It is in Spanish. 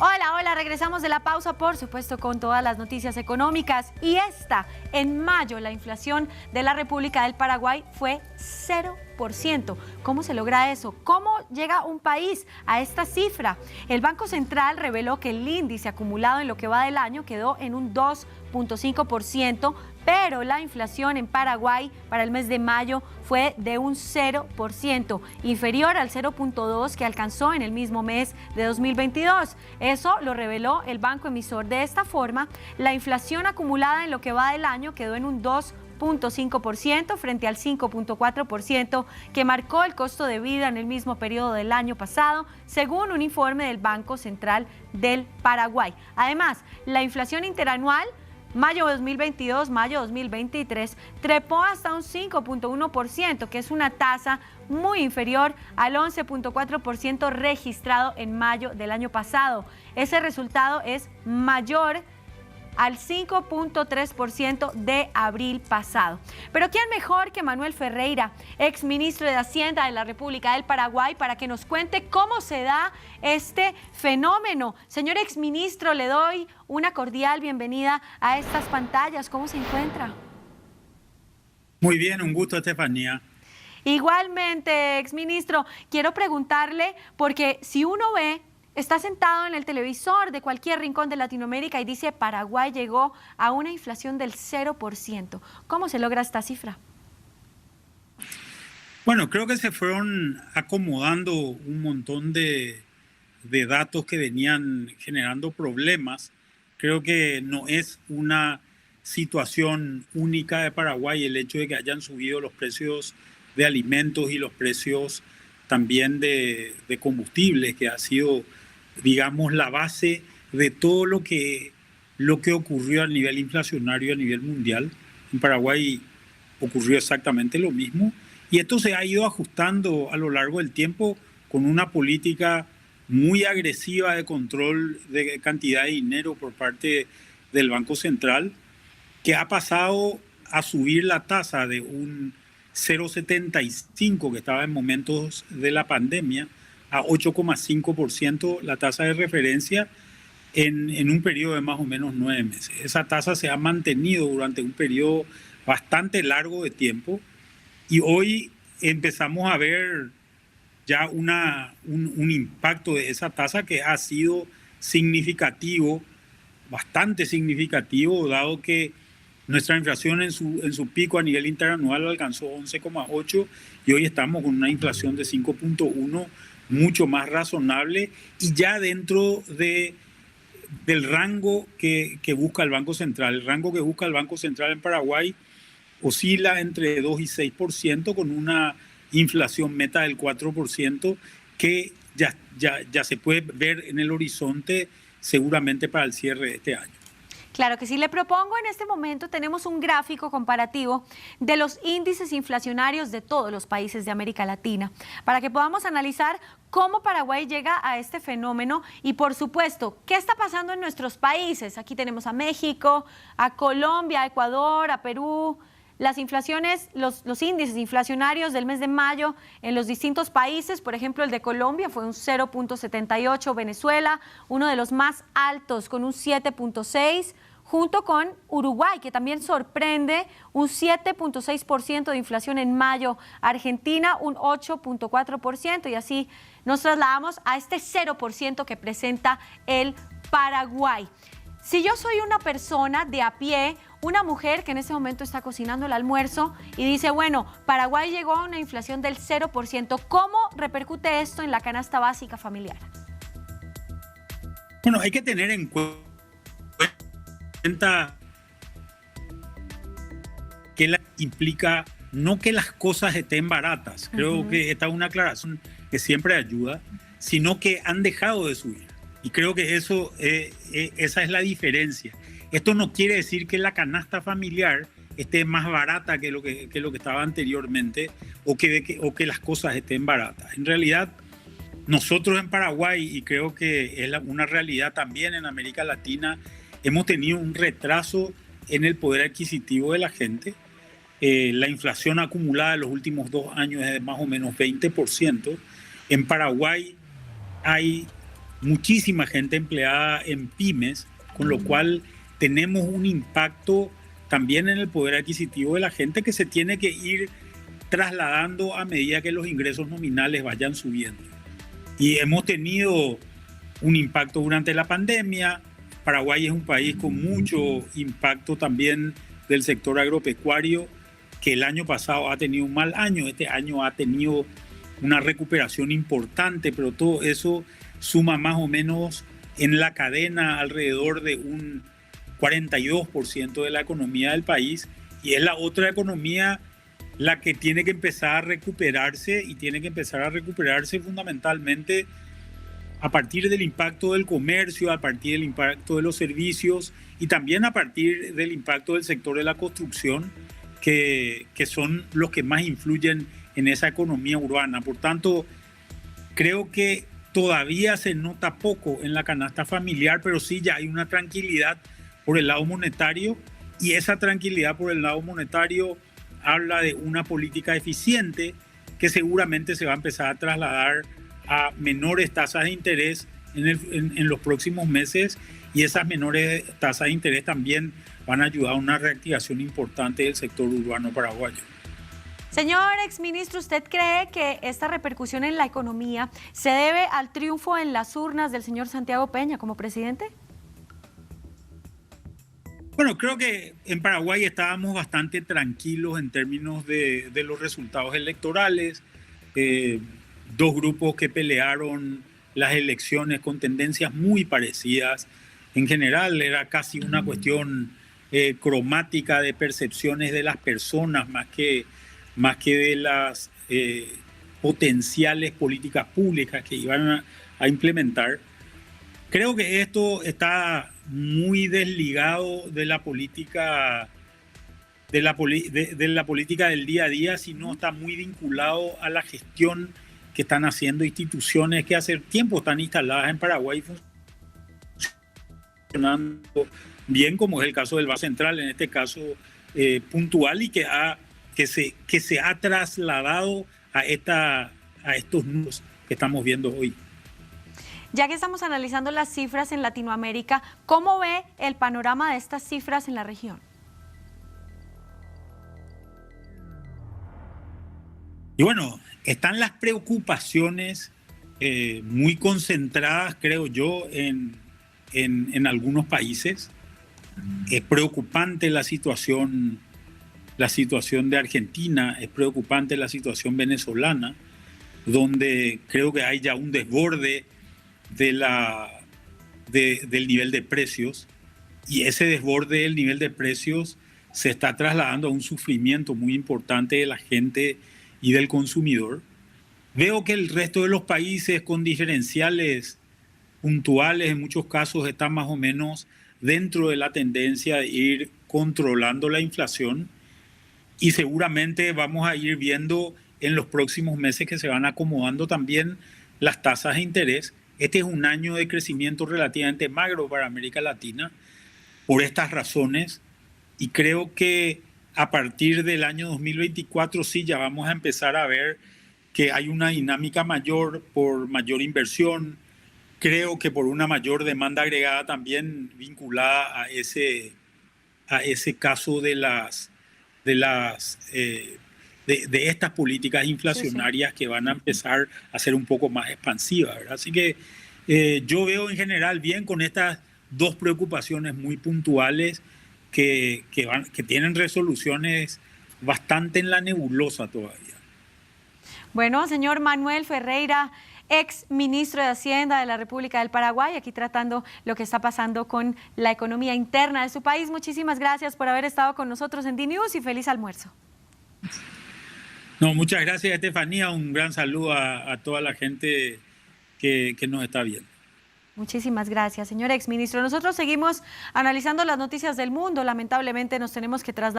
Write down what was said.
Hola, hola, regresamos de la pausa, por supuesto, con todas las noticias económicas. Y en mayo, la inflación de la República del Paraguay fue 0%. ¿Cómo se logra eso? ¿Cómo llega un país a esta cifra? El Banco Central reveló que el índice acumulado en lo que va del año quedó en un 2,5%, pero la inflación en Paraguay para el mes de mayo fue de un 0%, inferior al 0,2% que alcanzó en el mismo mes de 2022. Eso lo reveló el banco emisor. De esta forma, la inflación acumulada en lo que va del año quedó en un 2,5% frente al 5,4% que marcó el costo de vida en el mismo periodo del año pasado, según un informe del Banco Central del Paraguay. Además, la inflación interanual mayo 2022, mayo 2023, trepó hasta un 5,1%, que es una tasa muy inferior al 11,4% registrado en mayo del año pasado. Ese resultado es mayor al 5,3% de abril pasado. Pero ¿quién mejor que Manuel Ferreira, exministro de Hacienda de la República del Paraguay, para que nos cuente cómo se da este fenómeno? Señor exministro, le doy una cordial bienvenida a estas pantallas. ¿Cómo se encuentra? Muy bien, un gusto, Estefanía. Igualmente, exministro, quiero preguntarle, porque si uno está sentado en el televisor de cualquier rincón de Latinoamérica y dice Paraguay llegó a una inflación del 0%. ¿Cómo se logra esta cifra? Bueno, creo que se fueron acomodando un montón de datos que venían generando problemas. Creo que no es una situación única de Paraguay el hecho de que hayan subido los precios de alimentos y los precios también de combustibles, que ha sido, digamos, la base de todo lo que ocurrió a nivel inflacionario a nivel mundial. En Paraguay ocurrió exactamente lo mismo y esto se ha ido ajustando a lo largo del tiempo con una política muy agresiva de control de cantidad de dinero por parte del Banco Central, que ha pasado a subir la tasa de un 0,75 que estaba en momentos de la pandemia a 8,5% la tasa de referencia en un periodo de más o menos 9 meses. Esa tasa se ha mantenido durante un periodo bastante largo de tiempo y hoy empezamos a ver ya un impacto de esa tasa que ha sido significativo, bastante significativo, dado que nuestra inflación en su pico a nivel interanual alcanzó 11,8 y hoy estamos con una inflación de 5,1, mucho más razonable y ya dentro del rango que busca el Banco Central. El rango que busca el Banco Central en Paraguay oscila entre 2 y 6% con una inflación meta del 4% que ya se puede ver en el horizonte seguramente para el cierre de este año. Claro que sí, le propongo en este momento, tenemos un gráfico comparativo de los índices inflacionarios de todos los países de América Latina, para que podamos analizar cómo Paraguay llega a este fenómeno y, por supuesto, qué está pasando en nuestros países. Aquí tenemos a México, a Colombia, a Ecuador, a Perú. Las inflaciones, los índices inflacionarios del mes de mayo en los distintos países, por ejemplo, el de Colombia fue un 0,78, Venezuela, uno de los más altos con un 7,6, junto con Uruguay, que también sorprende, un 7,6% de inflación en mayo, Argentina un 8,4%, y así nos trasladamos a este 0% que presenta el Paraguay. Si yo soy una persona de a pie, una mujer que en este momento está cocinando el almuerzo y dice, bueno, Paraguay llegó a una inflación del 0%, ¿cómo repercute esto en la canasta básica familiar? Bueno, hay que tener en cuenta que implica no que las cosas estén baratas, creo que esta es una aclaración que siempre ayuda, sino que han dejado de subir. Y creo que esa es la diferencia. Esto no quiere decir que la canasta familiar esté más barata que lo que estaba anteriormente o que las cosas estén baratas. En realidad, nosotros en Paraguay, y creo que es una realidad también en América Latina, hemos tenido un retraso en el poder adquisitivo de la gente. La inflación acumulada en los últimos 2 años es de más o menos 20%. En Paraguay hay muchísima gente empleada en pymes, con lo cual tenemos un impacto también en el poder adquisitivo de la gente que se tiene que ir trasladando a medida que los ingresos nominales vayan subiendo. Y hemos tenido un impacto durante la pandemia. Paraguay es un país con mucho impacto también del sector agropecuario, que el año pasado ha tenido un mal año, este año ha tenido una recuperación importante, pero todo eso suma más o menos en la cadena alrededor de un 42% de la economía del país, y es la otra economía la que tiene que empezar a recuperarse, y tiene que empezar a recuperarse fundamentalmente a partir del impacto del comercio, a partir del impacto de los servicios y también a partir del impacto del sector de la construcción, que son los que más influyen en esa economía urbana. Por tanto, creo que todavía se nota poco en la canasta familiar, pero sí ya hay una tranquilidad por el lado monetario, y esa tranquilidad por el lado monetario habla de una política eficiente que seguramente se va a empezar a trasladar a menores tasas de interés en los próximos meses, y esas menores tasas de interés también van a ayudar a una reactivación importante del sector urbano paraguayo. Señor exministro, ¿usted cree que esta repercusión en la economía se debe al triunfo en las urnas del señor Santiago Peña como presidente? Bueno, creo que en Paraguay estábamos bastante tranquilos en términos de los resultados electorales. Dos grupos que pelearon las elecciones con tendencias muy parecidas. En general era casi una cuestión cromática de percepciones de las personas más que de las potenciales políticas públicas que iban a implementar. Creo que esto está muy desligado de la política de la política del día a día, sino está muy vinculado a la gestión que están haciendo instituciones que hace tiempo están instaladas en Paraguay, funcionando bien, como es el caso del Banco Central, en este caso puntual, y que se ha trasladado a estos números que estamos viendo hoy. Ya que estamos analizando las cifras en Latinoamérica, ¿cómo ve el panorama de estas cifras en la región? Y bueno, están las preocupaciones muy concentradas, creo yo, en algunos países. Es preocupante la situación de Argentina, es preocupante la situación venezolana, donde creo que hay ya un desborde del nivel de precios, y ese desborde del nivel de precios se está trasladando a un sufrimiento muy importante de la gente y del consumidor. Veo que el resto de los países con diferenciales puntuales en muchos casos están más o menos dentro de la tendencia de ir controlando la inflación, y seguramente vamos a ir viendo en los próximos meses que se van acomodando también las tasas de interés. Este es un año de crecimiento relativamente magro para América Latina por estas razones, y creo que a partir del año 2024 sí ya vamos a empezar a ver que hay una dinámica mayor por mayor inversión, creo que por una mayor demanda agregada también vinculada a ese caso de estas políticas inflacionarias, sí, que van a empezar a ser un poco más expansivas, ¿verdad? Así que yo veo en general bien con estas dos preocupaciones muy puntuales que tienen resoluciones bastante en la nebulosa todavía. Bueno, señor Manuel Ferreira, ex ministro de Hacienda de la República del Paraguay, aquí tratando lo que está pasando con la economía interna de su país. Muchísimas gracias por haber estado con nosotros en DNews y feliz almuerzo. No, muchas gracias, Estefanía. Un gran saludo a toda la gente que nos está viendo. Muchísimas gracias, señor exministro. Nosotros seguimos analizando las noticias del mundo. Lamentablemente nos tenemos que trasladar